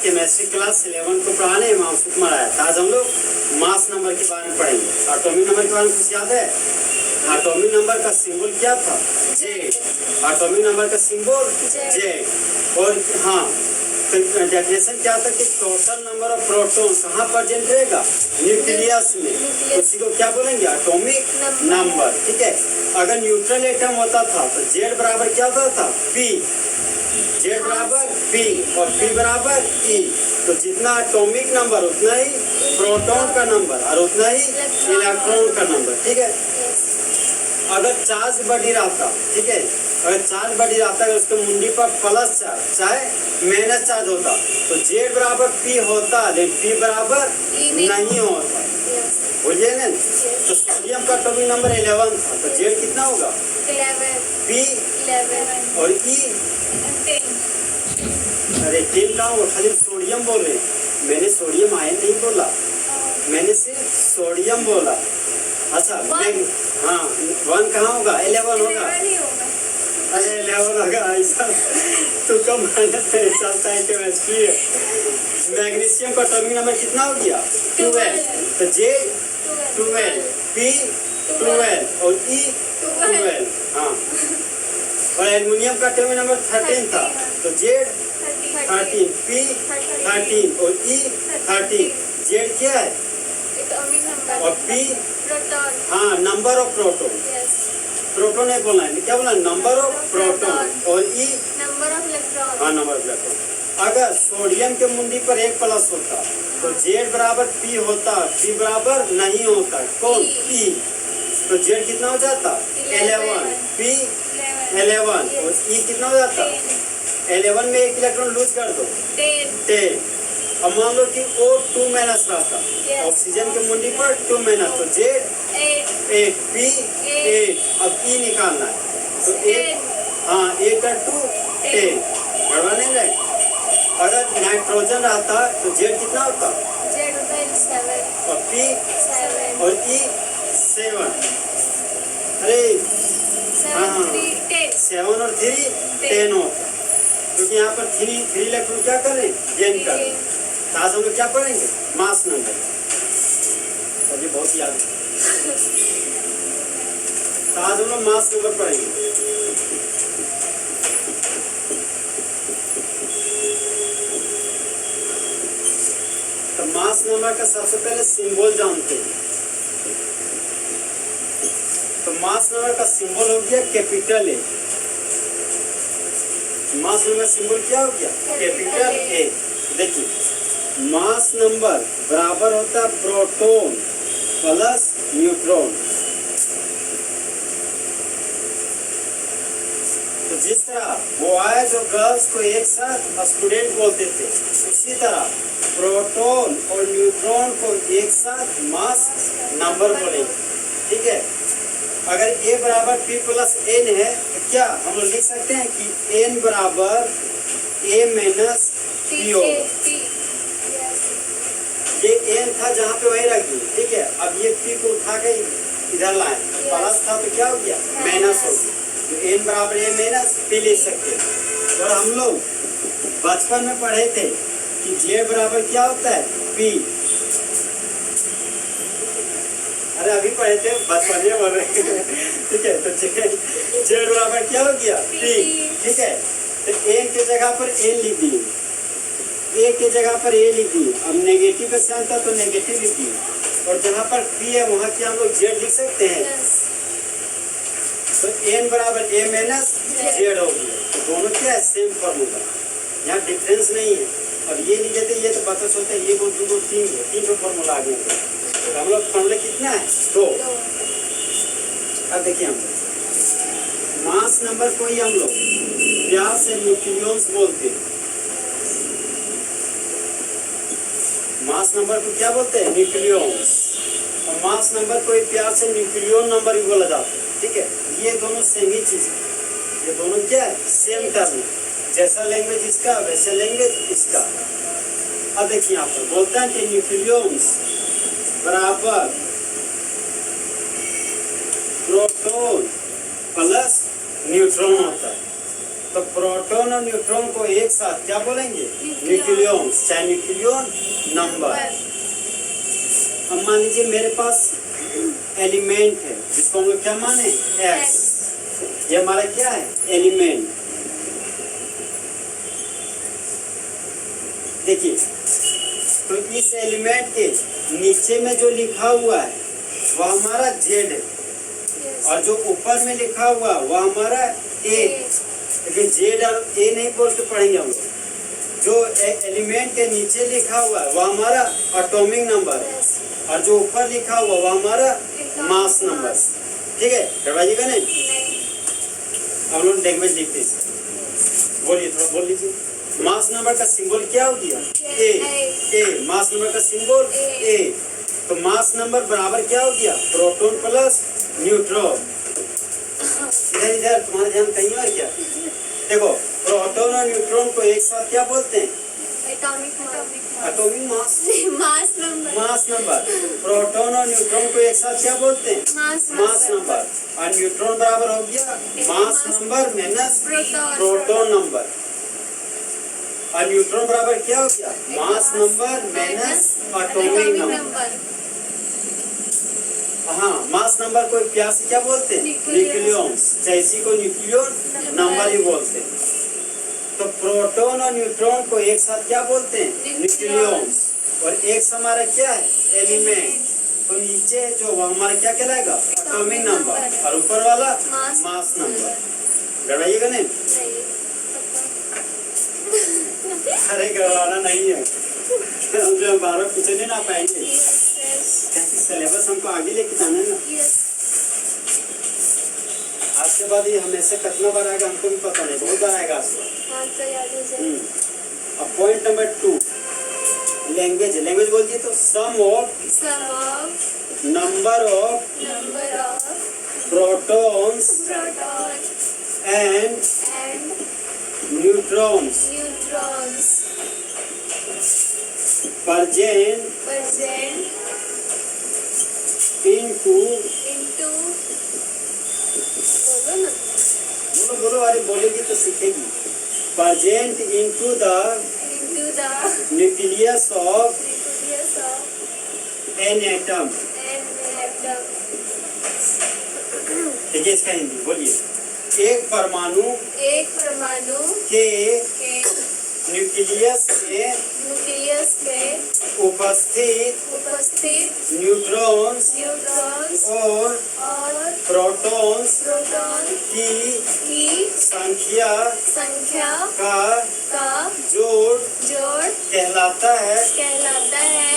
Chemistry class 11 को पढ़ाने mouse Kumar आया था। आज हम लोग मास नंबर के बारे में पढ़ेंगे। एटॉमिक नंबर के बारे में कुछ याद है? एटॉमिक नंबर का सिंबल क्या था? जेड। एटॉमिक नंबर का सिंबल जेड। और हाँ, डेफिनेशन क्या था कि टोटल नंबर ऑफ प्रोटॉन कहाँ प्रेजेंट रहेगा? न्यूक्लियस में। उसी को क्या बोलेंगे? Atomic number. ठीक है। अगर न्यूट्रल एटम होता था तो जेड बराबर क्या होता था? पी। जेड बराबर पी और पी बराबर ई। तो जितना एटॉमिक नंबर उतना ही प्रोटॉन का नंबर और उतना ही इलेक्ट्रॉन का नंबर। ठीक है। अगर चार्ज बढ़ी रहता, ठीक है, अगर चार्ज बढ़ी रहता है उसके मुंडी पर प्लस चार्ज चाहे माइनस चार्ज होता तो जेड बराबर पी होता, लेकिन पी बराबर नहीं होता। बोलिए ना। तो सोडियम का एटॉमिक नंबर 11 था तो जेड कितना होगा? 11, पी 11 और ई 10। अरे 10 कहाँ होगा? खाली सोडियम बोल रहे हैं। मैंने सोडियम आयन नहीं बोला, मैंने सिर्फ सोडियम बोला। अच्छा हाँ, 1 कहाँ होगा? 11 होगा। अरे 11 होगा। ऐसा तो कम मेहनत है, चलता है केमिस्ट्री है। मैग्नीशियम का एटॉमिक नंबर कितना हो गया? 12। तो जेड 12, पी 12 और ई 12। हाँ। और एल्युमिनियम का एटॉमिक नंबर 13 था तो जेड 13, पी 13 और ई 13। जेड क्या है? और पी हाँ, नंबर ऑफ प्रोटॉन। प्रोटॉन नहीं बोलना है, क्या बोलना है? Number of proton. और ई नंबर ऑफ इलेक्ट्रॉन। हाँ, नंबर ऑफ इलेक्ट्रॉन। अगर सोडियम के मुंडी पर 1 प्लस होता तो जेड बराबर पी होता, पी बराबर नहीं होता। कौन? ई। तो जेड कितना हो जाता? 11, पी 11 और ई कितना हो जाता? 11 में 1 इलेक्ट्रॉन लूज कर दो 10। अब मान लो कि O 2 माइनस रहता, ऑक्सीजन के मुंडी पर 2 माइनस तो जेड 8, पी 8। अब ई निकालना है तो 8 हाँ 8 और 2 10। बढ़वा नहीं रहे। अगर नाइट्रोजन रहता तो जेड कितना होता? जेड होता है 7 और पी 7 और ई 7। अरे 7 3 10 7 और 3 10 होता, क्योंकि यहाँ पर 3 इलेक्ट्रॉन क्या कर रहे हैं? गेन कर रहे हैं। तो आज हम लोग क्या पढ़ेंगे? Mass number. और ये बहुत याद है। तो आज हम लोग मास नंबर पढ़ेंगे। तो मास नंबर का सबसे पहले सिंबल जानते हैं। तो मास नंबर का सिंबल हो गया capital A. Mass number symbol क्या हो गया? Capital A. देखिए, मास नंबर बराबर होता है प्रोटॉन प्लस न्यूट्रॉन। तो जिस तरह बॉयज और गर्ल्स को एक साथ स्टूडेंट बोलते थे, उसी तरह प्रोटॉन और न्यूट्रॉन को एक साथ मास नंबर बोलेंगे। ठीक है। अगर ए बराबर पी प्लस एन है तो क्या हम लोग लिख सकते हैं कि एन बराबर ए माइनस पी होगा। ये एन था जहाँ पे वही रख दिए। ठीक है। अब ये पी को उठा के इधर लाए, प्लस था तो क्या हो गया? माइनस हो गया। तो एन बराबर ए माइनस पी लिख सकते हैं। और हम लोग बचपन में पढ़े थे कि जेड बराबर क्या होता है? पी। अरे अभी पढ़े थे, बचपन में बोल रहे हैं। ठीक है। तो जेड बराबर क्या हो गया? पी। ठीक है। तो एन के जगह पर एन लिख दिए, ए के जगह पर ए लिख दिए। अब नेगेटिव का साइन था तो नेगेटिव लिख दिए। और जहाँ पर पी है वहाँ क्या हम लोग जेड लिख सकते हैं? तो एन बराबर ए माइनस जेड हो गया। तो दोनों क्या है? सेम फॉर्मूला, यहाँ डिफरेंस नहीं है। अब ये लिखे थे, ये तो बता सोचते हैं 1 2 3 पे फॉर्मूला आ गया। तो हम लोग फॉर्मूला कितना है? 2। अब देखिए, हम मास नंबर को ही हम लोग प्यार से न्यूक्लियॉन्स बोलते हैं। मास नंबर को क्या बोलते हैं? न्यूक्लियॉन्स। और मास नंबर को प्यार से न्यूक्लियॉन नंबर भी बोला जाता है। ठीक है। ये दोनों सेम ही चीज है। ये दोनों क्या है? Same term. जैसा लैंग्वेज इसका वैसा लैंग्वेज इसका। अब देखिए यहाँ पर बोलते हैं कि न्यूक्लियॉन्स बराबर प्रोटॉन प्लस न्यूट्रॉन होता है। तो प्रोटॉन और न्यूट्रॉन को एक साथ क्या बोलेंगे? न्यूक्लियॉन्स, चाहे न्यूक्लियॉन नंबर। अब मान लीजिए मेरे पास एलिमेंट है जिसको हम लोग क्या माने? एक्स। ये हमारा क्या है? एलिमेंट। देखिए, तो इस एलिमेंट के नीचे में जो लिखा हुआ है वह हमारा जेड है, और जो ऊपर में लिखा हुआ वह हमारा ए। लेकिन जेड और ए नहीं बोल के पढ़ेंगे हम लोग। जो एलिमेंट के नीचे लिखा हुआ है वह हमारा एटॉमिक नंबर है, और जो ऊपर लिखा हुआ वह हमारा मास नंबर। ठीक है, करवाइएगा नहीं? हम लोग लैंग्वेज लिखते हैं। बोलिए, थोड़ा बोल लीजिए। मास नंबर का सिंबल क्या हो गया? ए। मास नंबर का सिंबल ए। तो मास नंबर बराबर क्या हो गया? Proton plus neutron. इधर इधर तुम्हारा ध्यान कहीं और क्या? देखो, प्रोटॉन और न्यूट्रॉन को एक साथ क्या बोलते हैं? Atomic mass. Mass number. Proton और न्यूट्रॉन को एक साथ क्या बोलते हैं? Mass number. और न्यूट्रॉन बराबर हो गया mass number minus proton number. और न्यूट्रॉन बराबर क्या हो गया? Mass number minus atomic number. हाँ, मास नंबर को प्यार से क्या बोलते हैं? न्यूक्लियॉन्स, चाहे इसी को न्यूक्लियॉन नंबर ही बोलते हैं। तो प्रोटॉन और न्यूट्रॉन को एक साथ क्या बोलते हैं? न्यूक्लियॉन्स। और एक हमारा क्या है? एलिमेंट। तो नीचे जो वो हमारा क्या कहलाएगा? एटॉमिक नंबर, और ऊपर वाला मास नंबर। गड़बड़ाइएगा नहीं? अरे गड़बड़ाना नहीं है, हम जो बार पीछे नहीं ना पाएंगे, क्योंकि सिलेबस हमको आगे लेके जाना है ना। आज के बाद ये हमेशा कितना बार आएगा हमको भी पता नहीं, बहुत बार आएगा आज। अब पॉइंट नंबर 2, लैंग्वेज। लैंग्वेज बोलिए तो sum of number of protons and neutrons present into बोलो अरे बोलेगी तो सीखेगी। present into the nucleus of an atom। ठीक है, इसका हिंदी बोलिए। एक परमाणु के न्यूक्लियस में उपस्थित न्यूट्रॉन्स और प्रोटॉन्स की संख्या का जोड़ कहलाता है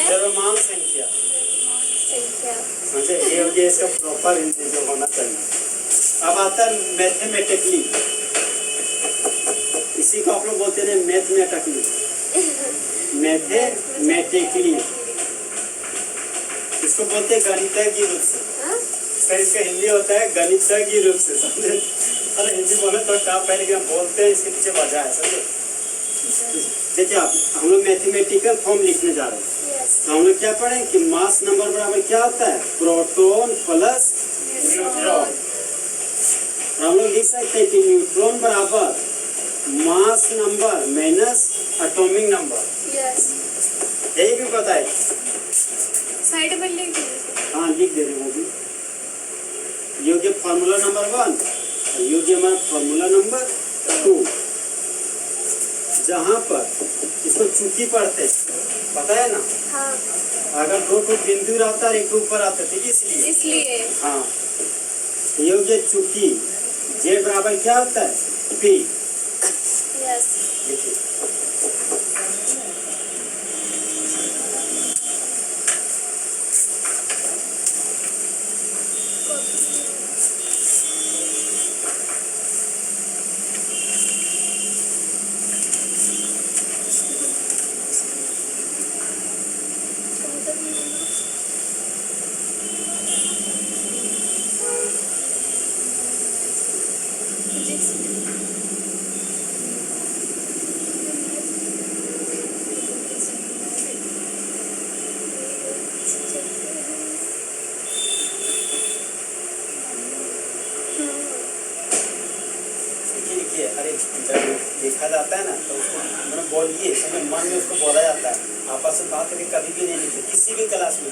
द्रव्यमान संख्या। समझे? ये हो गया इसका प्रॉपर हिंदी जो होना चाहिए। अब आता है मैथमेटिकली, इसी को आप लोग बोलते हैं मैथमेटिकली। मैथमेटिकली इसको बोलते हैं गणितज्ञ रूप से। इसका हिंदी होता है गणितज्ञ रूप से। समझे? अरे हिंदी बोले तो क्या पहले कि हम बोलते हैं, इसके पीछे वजह है। समझे? देखिए, आप हम लोग मैथमेटिकल फॉर्म लिखने जा रहे हैं। तो हम लोग क्या पढ़े कि मास नंबर बराबर क्या होता है? Proton plus neutron. हम लोग लिख सकते हैं कि न्यूट्रॉन बराबर mass number minus atomic number. यही भी पता है। साइड में लिख हाँ, लिख दे रहे वो भी। योग्य फार्मूला नंबर 1, योग्य हमारा फार्मूला नंबर 2, जहाँ पर इसको चूकी पढ़ते हैं, पता है ना? हाँ। अगर दो बिंदु रहता है, एक ऊपर आता है, इसलिए हाँ, योग्य चूकी जेड बराबर क्या होता है? पी। देखिए, लिखा जाता है ना तो उसको मतलब बोलिए, समझ मन में उसको बोला जाता है। आपस में बात करके कभी भी नहीं लिखते किसी भी क्लास में।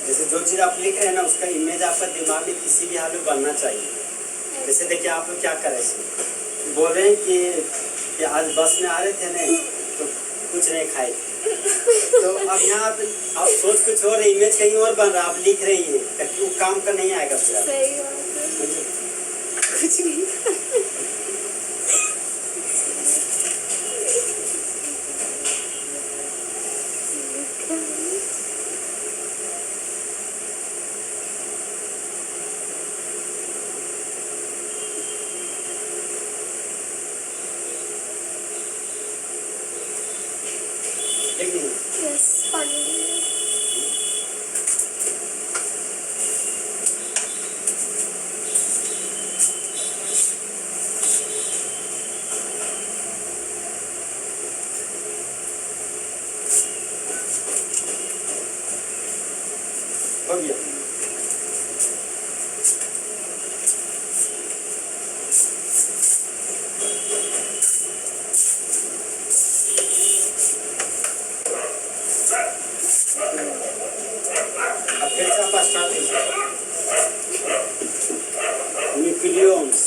जैसे जो चीज़ आप लिख रहे हैं ना उसका इमेज आपका दिमाग में किसी भी हाल में बनना चाहिए। जैसे देखिए आप लोग क्या कर रहे हैं, बोल रहे हैं कि आज बस में आ रहे थे ना तो कुछ नहीं खाए, तो अब यहाँ आप सोच कुछ और, इमेज कहीं और बन रहा है, आप लिख रही है ताकि वो काम का नहीं आएगा फिर। सही बात है। कुछ नहीं। यस, पानी। हो गया। अब फिर से आप स्टार्ट कीजिए। न्यूक्लियस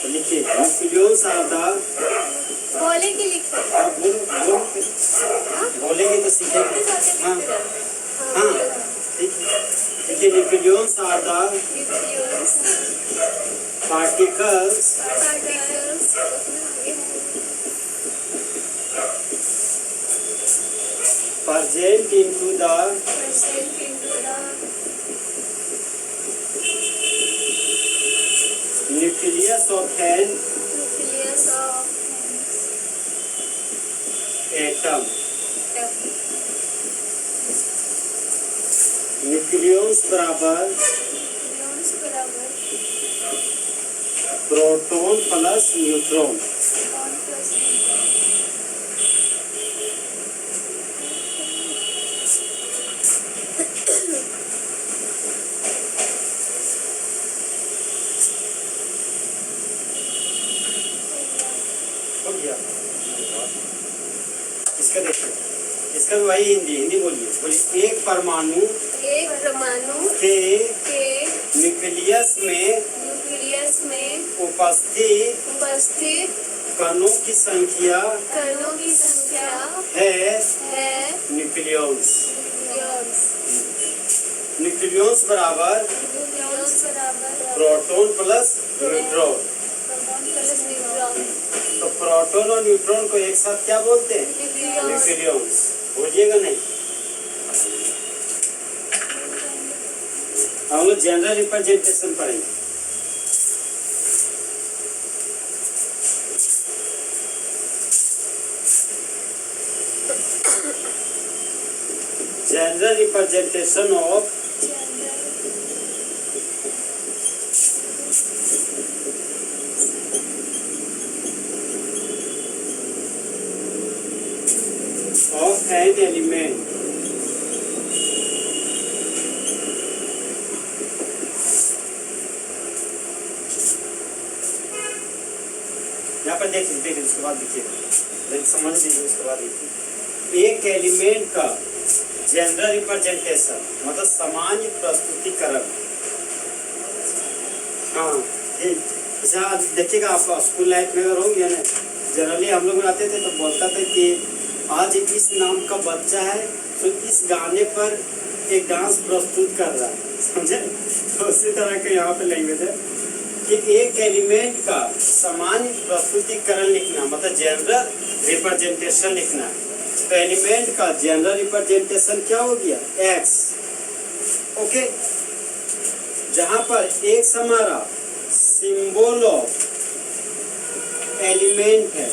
लिखिए, न्यूक्लियस आर द, बोले कि लिखे? आप बोलेंगे तो सीखेंगे। हाँ हाँ ठीक है। देखिए nucleus are the nucleus particles particles present into the present into the nucleus of an nucleus of atom. atom. Nucleus बराबर न्यूक्लियस बराबर proton plus neutron. 1 plus neutron. हो गया। इसका देखिए, इसका भी वही हिंदी बोलिए। एक परमाणु के न्यूक्लियस में उपस्थित कणों की संख्या है न्यूक्लियस। न्यूक्लियस बराबर प्रोटॉन प्लस न्यूट्रॉन। तो प्रोटॉन और न्यूट्रॉन को एक साथ क्या बोलते हैं? न्यूक्लियस। भूलिएगा नहीं। हम लोग जनरल रिप्रेजेंटेशन पढ़ेंगे। General representation of an element। यहाँ पर देखिए उसके बाद देखिए, समझ लीजिए। उसके बाद देखिए, एक एलिमेंट का जनरल रिप्रेजेंटेशन मतलब सामान्य प्रस्तुतिकरण। हाँ जैसे देखिएगा, आप स्कूल लाइफ में अगर होंगे ना, जनरली हम लोग आते थे तो बोलता था कि आज इस नाम का बच्चा है तो इस गाने पर एक डांस प्रस्तुत कर रहा है, समझे? तो उसी तरह के यहाँ पे लैंग्वेज है कि एक एलिमेंट का सामान्य प्रस्तुतिकरण लिखना मतलब जनरल रिप्रेजेंटेशन लिखना है। तो एलिमेंट का जनरल रिप्रेजेंटेशन क्या हो गया? एक्स। ओके, जहाँ पर एक्स हमारा सिंबल ऑफ एलिमेंट है।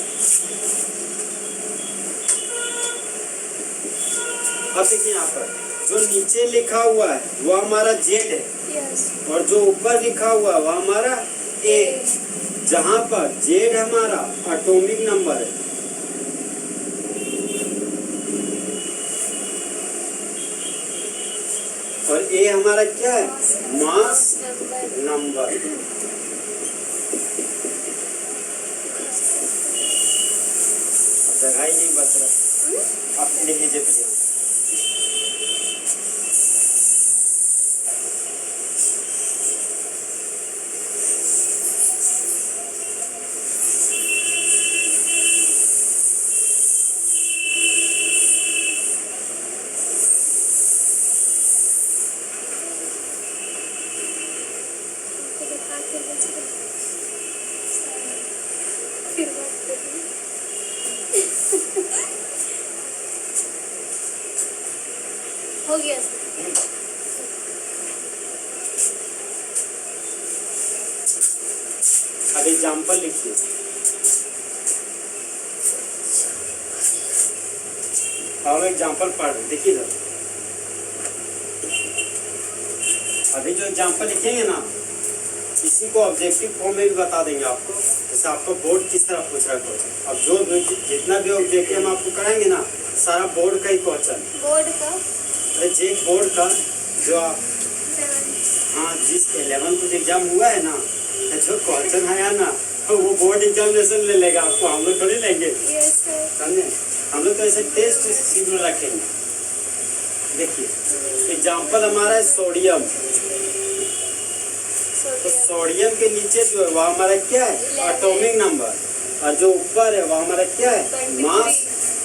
अब देखिए यहाँ पर जो नीचे लिखा हुआ है वो हमारा जेड है। और जो ऊपर लिखा हुआ है वह हमारा ए, जहां पर जेड हमारा एटॉमिक नंबर है। और ए हमारा क्या है? Mass number. जगह ही नहीं बच रहा। आप लिख लीजिए प्रिया। फिर बात करेंगे। हो गया सर। अब एग्जाम्पल लिखिए। हम एग्जाम्पल पढ़ रहे, देखिए जरा। अभी जो एग्जाम्पल लिखेंगे ना, इसी को ऑब्जेक्टिव फॉर्म में भी बता देंगे आपको। जैसे आपको बोर्ड किस तरह पूछ रहा है क्वेश्चन। अब जो जितना भी ऑब्जेक्टिव हम आपको कराएंगे ना, सारा बोर्ड का ही क्वेश्चन। बोर्ड का अरे जे बोर्ड का जो आप, हाँ, जिस 11th एग्जाम हुआ है ना, जो क्वेश्चन आया ना, तो वो बोर्ड एग्जामिनेशन ले लेगा आपको, हम लोग थोड़ी लेंगे। समझे? हम लोग तो ऐसे टेस्ट शेड्यूल रखेंगे। देखिए एग्जाम्पल हमारा है सोडियम। तो सोडियम के नीचे जो है वह हमारा क्या है? Atomic number. और जो ऊपर है वह हमारा क्या है? Mass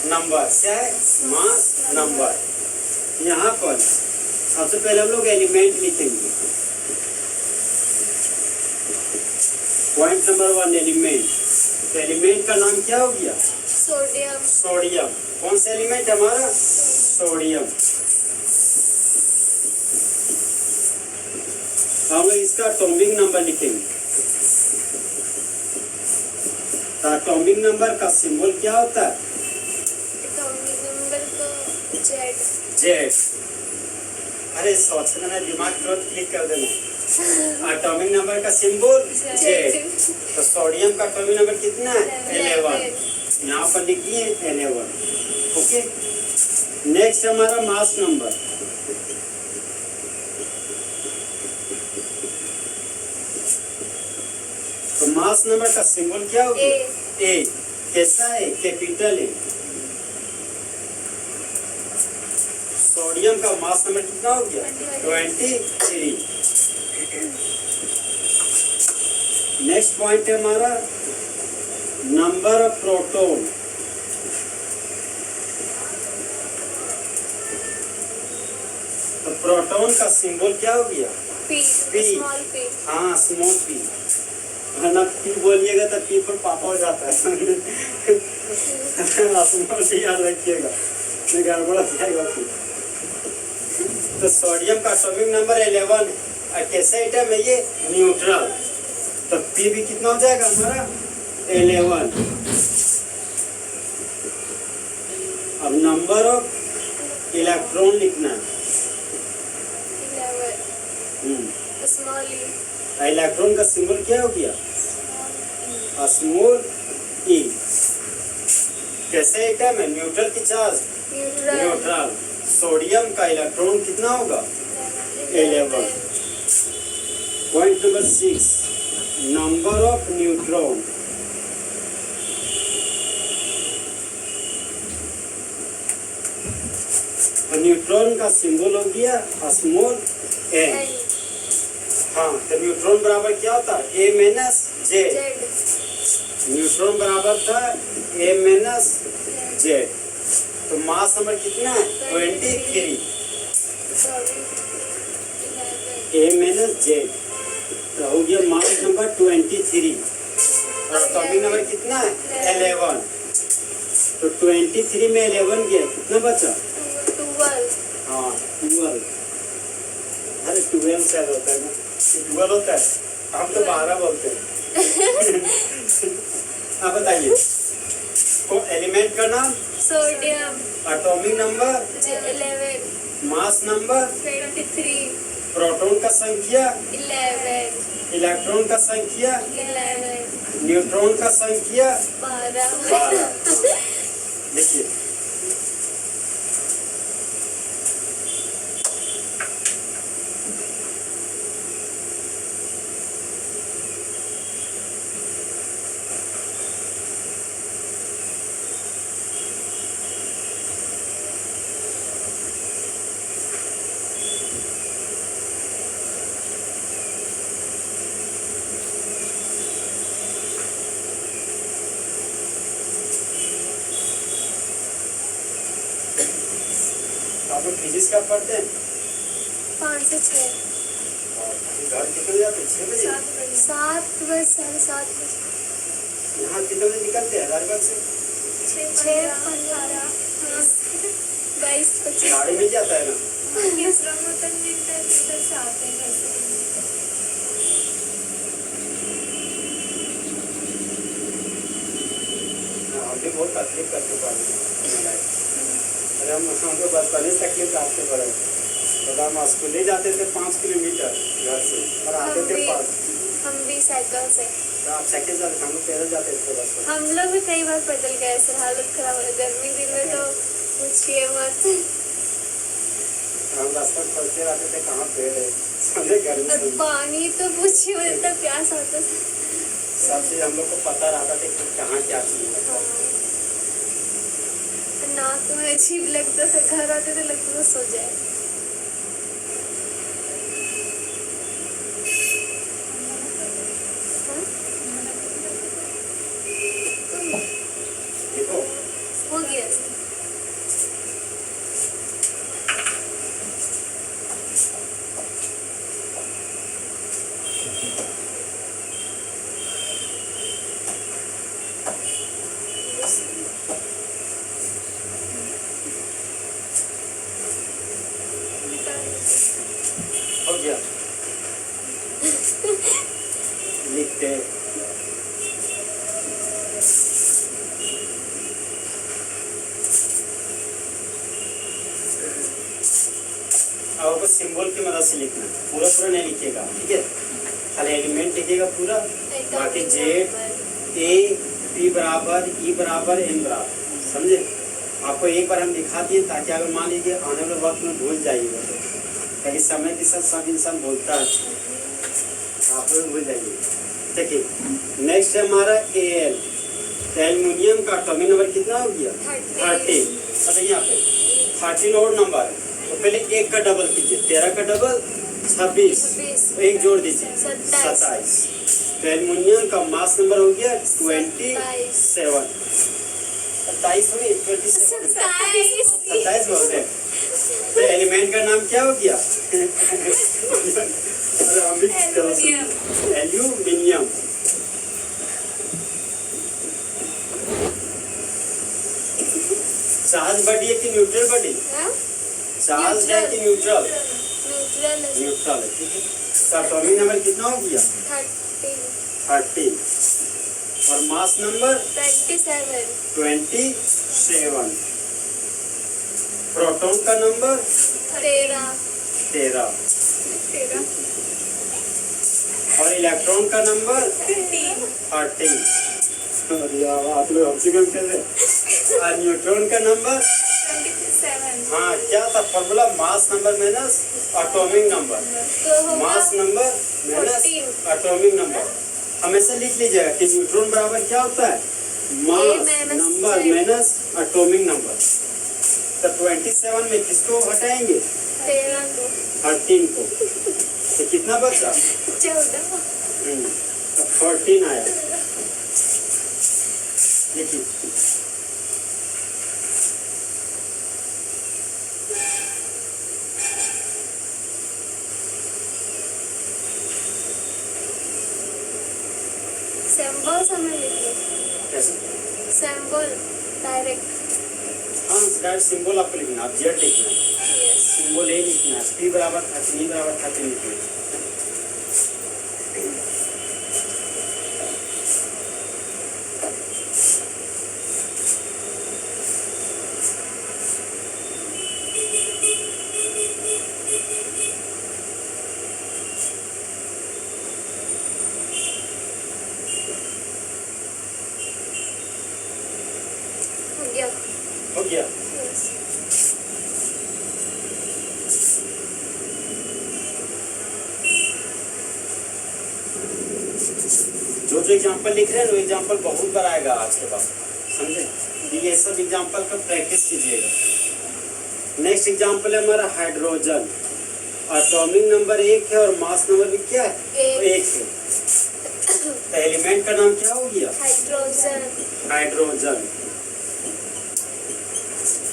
number. क्या है? Mass number. यहाँ पर सबसे पहले हम लोग एलिमेंट लिखेंगे। Point number 1 element. तो एलिमेंट का नाम क्या हो गया? सोडियम। सोडियम। कौन सा एलिमेंट हमारा? सोडियम। हम इसका एटॉमिक नंबर लिखेंगे। तो एटॉमिक नंबर का सिंबल क्या होता है? एटॉमिक नंबर तो जेड। जेड। अरे सोचना है, दिमाग तुरंत क्लिक कर देना। एटॉमिक नंबर का सिंबल जेड। तो सोडियम का एटॉमिक नंबर कितना है? 11। यहाँ पर लिखिए 11। ओके। नेक्स्ट हमारा मास नंबर। तो मास नंबर का सिंबल क्या होगा? ए। कैसा है? Capital A. सोडियम का मास नंबर कितना हो गया? 23। नेक्स्ट पॉइंट है हमारा नंबर ऑफ प्रोटॉन। तो प्रोटॉन का सिंबल क्या हो गया? पी। पी। Small P. हाँ, स्मॉल पी। वरना पी बोलिएगा तो पी पर पापा हो जाता है। स्मॉल पी याद रखिएगा, नहीं गड़बड़ हो जाएगा पी। तो सोडियम का एटॉमिक नंबर 11 है। और कैसा आइटम है ये? न्यूट्रल। तो पी भी कितना हो जाएगा हमारा? 11। अब नंबर ऑफ इलेक्ट्रॉन लिखना है। 11 स्मॉल ई। इलेक्ट्रॉन का सिंबल क्या हो गया? स्मॉल ई। कैसे आइटम है? न्यूट्रल की चार्ज? न्यूट्रल। सोडियम का इलेक्ट्रॉन कितना होगा? 11। Point number 6 number of neutron. तो न्यूट्रॉन का सिंबल हो गया स्मॉल एन। हाँ, तो न्यूट्रॉन बराबर क्या होता है? ए माइनस जेड। न्यूट्रॉन बराबर था ए माइनस जेड। तो मास नंबर कितना है? 23। ए माइनस जेड। तो हो गया मास नंबर 23। और एटॉमिक नंबर कितना है? 11। तो 23 में 11 गया, कितना बचा? 12। हाँ, 12। अरे 12 शायद होता है ना, 12 होता है। हम तो 12 बोलते हैं। आप बताइए को एलिमेंट का नाम? Sodium. Atomic number? 11। Mass number? 23। Proton का संख्या 11 इलेक्ट्रॉन का संख्या 11 न्यूट्रॉन का संख्या 12 देखिए आप लोग फिजिक्स का पढ़ते हैं 5 से 6 घर कितने जाते हैं 6 बजे 7 बजे 7:30 बजे यहाँ कितने बजे निकलते हैं हजारीबाग से 6:15 22:25 गाड़ी में जाता है ना हम भी बहुत तकलीफ करते पड़े अरे हमको बचपन से तकलीफ काटते पड़े तो हम स्कूल ले जाते थे 5 किलोमीटर घर से और आते थे पास हम भी साइकिल से तो आप साइकिल जाते थे हम लोग पैदल जाते थे बस हम लोग भी कई बार पैदल गए सर हालत खराब हो गर्मी दिन में तो पूछिए मत हम रास्ता खोलते रहते थे कहाँ पेड़ है समझे गर्मी और से पानी तो पूछिए मत इतना प्यास आता था सब चीज हम लोग को पता रहता था कि कहाँ क्या चीज है नाक में अजीब लगता था घर आते थे लगता था सो जाए देखो हो गया हो गया लिखते हैं आपको सिंबल की मदद से लिखना है पूरा पूरा नहीं लिखिएगा ठीक है खाली एलिमेंट लिखिएगा पूरा बाकी जेड ए पी बराबर ई बराबर एन बराबर समझे आपको एक बार हम दिखा दिए ताकि अगर मान लीजिए आने वाले वक्त में भूल जाइएगा तो ताकि समय के साथ सब इंसान बोलता है आप लोग भूल जाइए देखिए नेक्स्ट है हमारा ए एल एल्युमिनियम का एटॉमिक नंबर कितना हो गया 30 अच्छा यहाँ पे 13 और नंबर है तो पहले एक का डबल कीजिए 13 का डबल 26 तो एक जोड़ दीजिए 27 तो एल्युमिनियम का मास नंबर हो गया 27 27 हुई 27 बोलते हैं तो एलिमेंट का नाम क्या हो गया एल्यूमिनियम चार्ज बॉडी है कि न्यूट्रल बॉडी चार्ज है कि न्यूट्रल न्यूट्रल है ठीक है तो एटॉमिक नंबर कितना हो गया 30 और मास नंबर 27 प्रोटॉन का नंबर 13 और इलेक्ट्रॉन का नंबर 13 आप लोग हमसे कम कर रहे और न्यूट्रॉन का नंबर 27 हाँ क्या था formula mass number minus atomic number mass number minus atomic number हमेशा लिख लीजिएगा कि न्यूट्रॉन बराबर क्या होता है mass number minus atomic number तो 27 में किसको हटाएंगे 13 को तो कितना बचा 14 तो 14 आया देखिए सैंपल समय लिखिए कैसे सैंपल डायरेक्ट हाँ डायरेक्ट सिंबल आपको लिखना है आप जेड लिखना है यस सिंबल ए लिखना है पी बराबर 13 बराबर 13 लिखना है गया। Yes. जो एग्जाम्पल लिख रहे हैं वो एग्जाम्पल बहुत बार आएगा आज के बाद, समझे? ये सब एग्जाम्पल का प्रैक्टिस कीजिएगा। नेक्स्ट एग्जाम्पल है हमारा हाइड्रोजन। एटॉमिक नंबर 1 है और मास नंबर भी क्या है? 1 है। तो एलिमेंट का नाम क्या हो गया? हाइड्रोजन। हाइड्रोजन।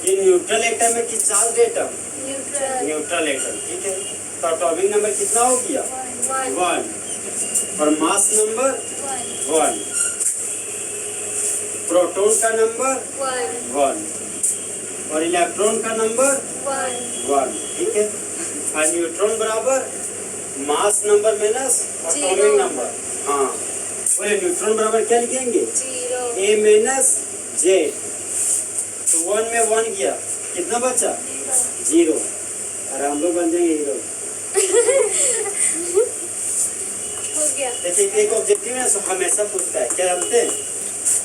ये न्यूट्रल एटम है कि charge atom? Neutral. Neutral atom, ठीक है। तो एटॉमिक नंबर कितना हो गया? 1। और मास नंबर 1। प्रोटॉन का नंबर 1 और इलेक्ट्रॉन का नंबर 1, ठीक है। और न्यूट्रॉन बराबर mass number minus atomic number. हाँ, बोले न्यूट्रॉन बराबर क्या लिखेंगे? 0। A minus Z. तो 1 में 1 गया, कितना बचा? 0। अरे हम लोग बन जाएंगे हीरो। हो गया। देखिए एक ऑब्जेक्टिव है, हमेशा पूछता है, क्या जानते हैं?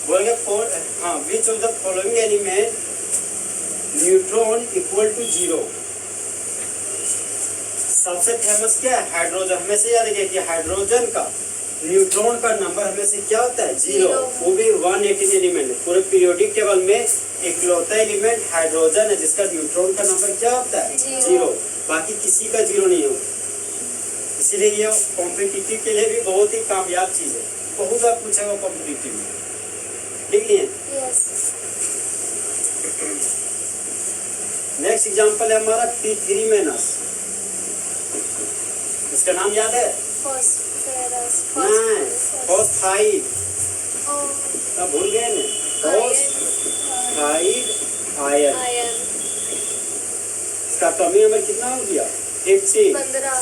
बोलेंगे which of the following element neutron equal to 0। सबसे फेमस क्या है? हाइड्रोजन। हमेशा याद रखिए कि हाइड्रोजन का न्यूट्रॉन का नंबर हमेशा क्या होता है? 0। वो भी 118 एलिमेंट। पूरे पीरियोडिक टेबल में इकलौता एलिमेंट हाइड्रोजन है जिसका न्यूट्रॉन का नंबर क्या होता है? 0। बाकी किसी का 0 नहीं होता। इसीलिए ये कॉम्पिटिटिव के लिए भी बहुत ही कामयाब चीज है। बहुत बार पूछा हुआ कॉम्पिटिटिव में, लिख लिए। Yes. नेक्स्ट एग्जांपल है हमारा P3-। इसका नाम याद है? Phosphorus. नहीं, फॉस्फाइड। Oh. अब भूल गए ना? Phosphide ion. Iron. इसका एटॉमिक नंबर कितना हो गया? 50। 15।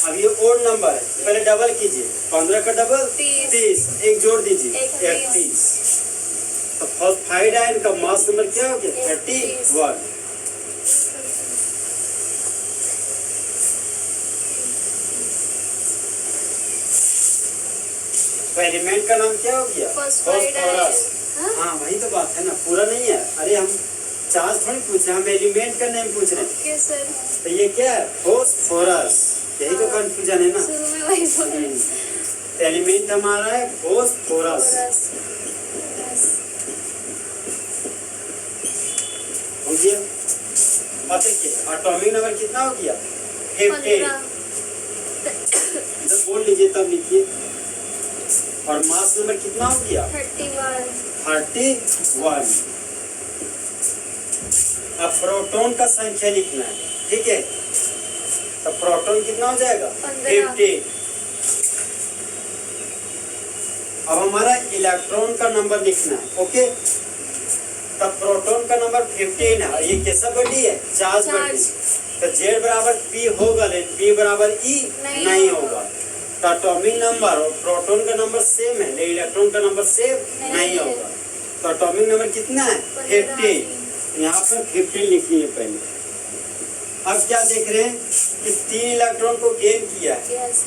अब ये ओड नंबर है, पहले डबल कीजिए। 15 का डबल 30। एक जोड़ दीजिए, 31। तो फॉस्फाइड आयन का मास नंबर क्या हो गया? 31। तो एलिमेंट का नाम क्या हो गया? फॉस्फोरस। हाँ वही तो बात है ना, पूरा नहीं है। अरे हम चार्ज थोड़ी पूछ रहे, हम एलिमेंट का नेम पूछ रहे हैं। Okay sir. तो ये क्या है? फॉस्फोरस। यही तो कंफ्यूजन है ना। शुरू में वही बोला। एलिमेंट हमारा है फॉस्फोरस। हो गया। अब देखिए एटॉमिक नंबर कितना हो गया? 50। जब बोल लीजिए तब लिखिए। और मास नंबर कितना हो गया? 31। अब प्रोटॉन का संख्या लिखना है, ठीक है। तो प्रोटॉन कितना हो जाएगा? 50। अब हमारा इलेक्ट्रॉन का नंबर लिखना है, ओके। तब प्रोटॉन का नंबर 15 है। ये कैसा बड़ी है? चार्ज बड़ी। तो Z बराबर P होगा, लेकिन P बराबर E नहीं होगा। तो एटॉमिक नंबर और प्रोटॉन का नंबर सेम है, लेकिन इलेक्ट्रॉन का नंबर सेम नहीं होगा। तो एटॉमिक नंबर कितना है? 15। यहाँ पर 15 लिखिए पहले। अब क्या देख रहे हैं कि 3 इलेक्ट्रॉन को गेन किया है।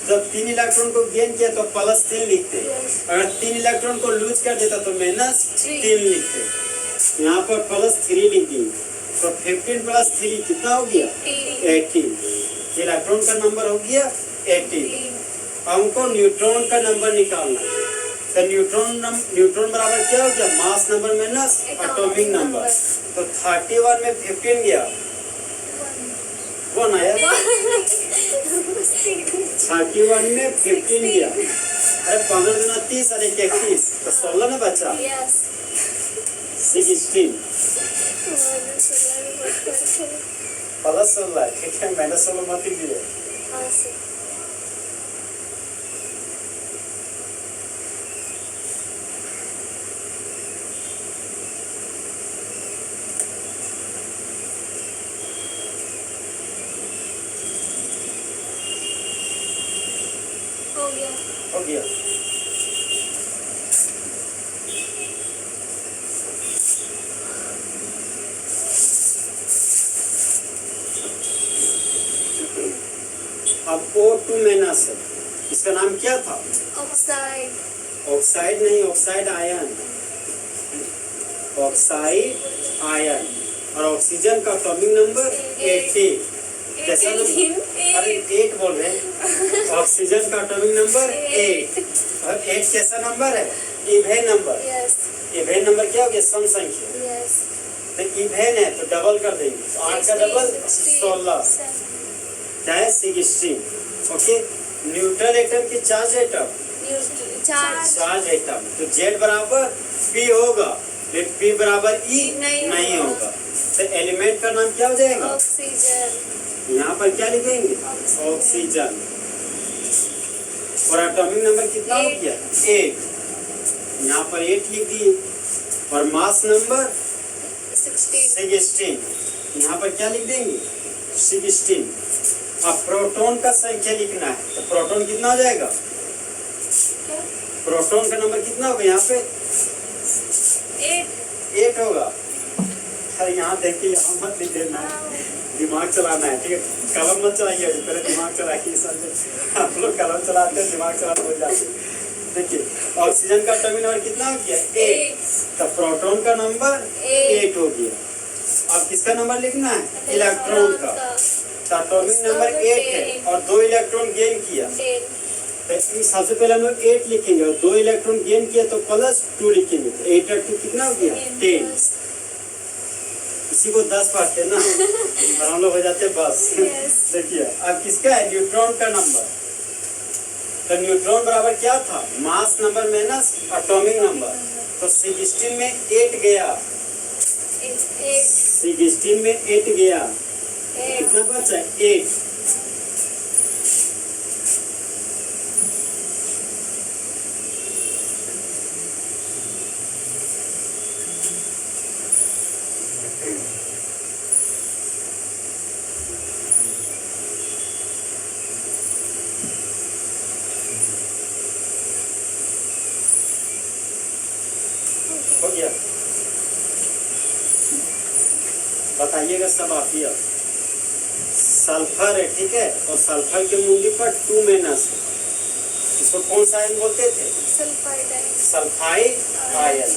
जब 3 इलेक्ट्रॉन को गेन किया तो +3 लिखते हैं। अगर 3 इलेक्ट्रॉन को लूज कर देता तो -3 लिखते हैं। यहाँ पर +3 लिख दिए। तो 15 + 3 कितना हो गया? 18। इलेक्ट्रॉन का नंबर हो गया 18। हमको न्यूट्रॉन का नंबर निकालना है। तो न्यूट्रॉन बराबर क्या हो गया? Mass number minus atomic number. तो 31 में 15 गया, 1 आया। 31 में 15 गया। अरे 15 दूना 30 और 1 31, तो 16 ना बचा। 16 +16, ठीक है। -16 मत लीजिए। हो गया। अब O2 माइनस है, इसका नाम क्या था? ऑक्साइड नहीं, ऑक्साइड आयन। Oxide ion. और ऑक्सीजन का एटॉमिक नंबर 18। कैसा नंबर? अरे 8 बोल रहे हैं। ऑक्सीजन का एटॉमिक नंबर 8 और 8 कैसा नंबर है? Even number. Yes even number क्या हो गया? सम संख्या। यस तो इवेन है तो डबल कर देंगे, तो 8 का डबल 16 क्या है? 16। ओके, न्यूट्रल एटम की चार्ज एटम, चार्ज एटम, तो Z बराबर P होगा, फिर P बराबर E नहीं होगा, तो एलिमेंट का नाम क्या हो जाएगा? ऑक्सीजन। यहाँ पर क्या लिखेंगे? ऑक्सीजन। और एटॉमिक नंबर कितना हो गया? 8। यहाँ पर 8 लिख दिए। और मास नंबर 16। यहाँ पर क्या लिख देंगे? 16। अब प्रोटॉन का संख्या लिखना है, तो प्रोटॉन कितना हो जाएगा? प्रोटॉन का नंबर कितना होगा यहाँ पे? 8 होगा। अरे यहाँ देखिए, यहाँ मत लिख देना, दिमाग चलाना है, ठीक है? कलम मत चलाइए, पहले दिमाग चलाइए। समझे? आप लोग कलम चलाते हैं, दिमाग चलाना भूल जाते हैं। देखिए, ऑक्सीजन का एटॉमिक नंबर कितना हो गया? 8। तो प्रोटॉन का नंबर 8 हो गया। अब किसका नंबर लिखना है? इलेक्ट्रॉन का। तो एटॉमिक नंबर 8 है और 2 इलेक्ट्रॉन गेन किया, तो सबसे पहले हम लोग 8 लिखेंगे और 2 इलेक्ट्रॉन गेन किया तो +2 लिखेंगे, तो 8 और 2 कितना हो गया? 10। इसी को 10 पढ़ते ना और हम लोग हो जाते बस। देखिए, अब किसका है? न्यूट्रॉन का नंबर। तो न्यूट्रॉन बराबर क्या था? Mass number minus atomic number. तो 16 में 8 गया, 16 में 8 गया, कितना बचा? 8। हो गया? बताइएगा सब आप ही। अब सल्फर है, ठीक है, और सल्फर के मुंडी पर 2 माइनस है, इसको कौन सा आयन बोलते थे? Sulphide ion.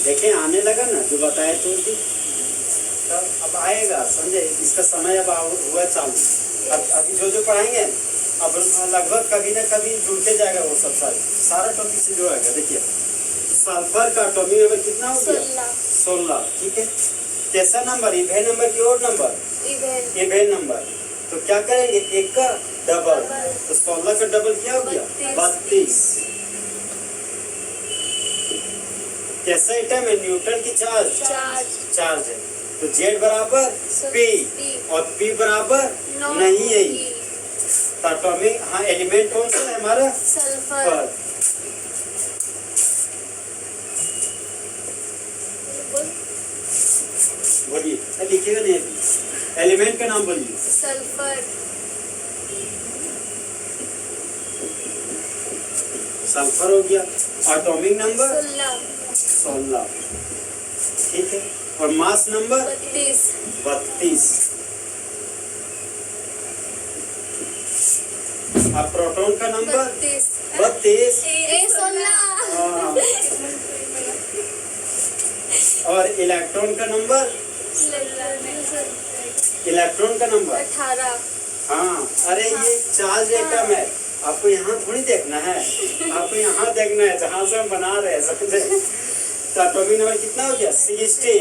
देखें आने लगा ना जो बताए तो भी, तब अब आएगा, समझे? इसका समय अब हुआ चालू। अब अभी जो पढ़ाएंगे अब लगभग कभी ना कभी जुड़ते जाएगा वो सब सारा टॉपिक से जुड़ेगा। देखिए, सल्फर का एटॉमिक नंबर कितना हो गया? 16। ठीक है, कैसा नंबर? इवेन नंबर की ओड नंबर? Even number. तो क्या करेंगे? एक का डबल, तो 16 का डबल क्या हो गया? 32। कैसा आइटम है? न्यूट्रन की चार्ज है, तो Z बराबर P और P बराबर नहीं है। एटॉमिक, हाँ, एलिमेंट कौन सा है हमारा? सल्फर। बोलिए, लिखिएगा नहीं अभी, एलिमेंट का नाम बोलिए। सल्फर। सल्फर हो गया। Atomic number 16। ठीक है, और मास नंबर 32। अब प्रोटॉन का नंबर 32। हाँ, और इलेक्ट्रॉन का नंबर? इलेक्ट्रॉन का नंबर 18। हाँ, अरे ये चार्ज एटम है, आपको यहाँ थोड़ी देखना है, आपको यहाँ देखना है जहाँ से हम बना रहे हैं, समझे? तो एटॉमिक नंबर कितना हो गया? 16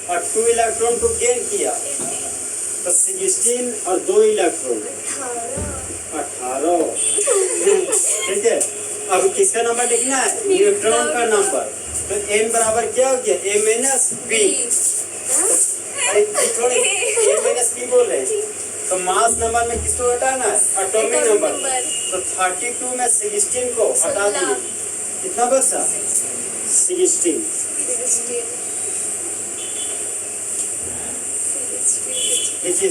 और 2 इलेक्ट्रॉन को गेन किया, तो 16 और 2 इलेक्ट्रॉन 18। ठीक है, अब किसका नंबर लिखना है? न्यूट्रॉन का नंबर। तो n बराबर क्या हो गया? A minus B। अरे थोड़ी A माइनस B बोल रहे हैं, तो मास नंबर में किसको हटाना है? Atomic number. तो 32 में 16 को हटा दिए, कितना बचा? 16। देखिए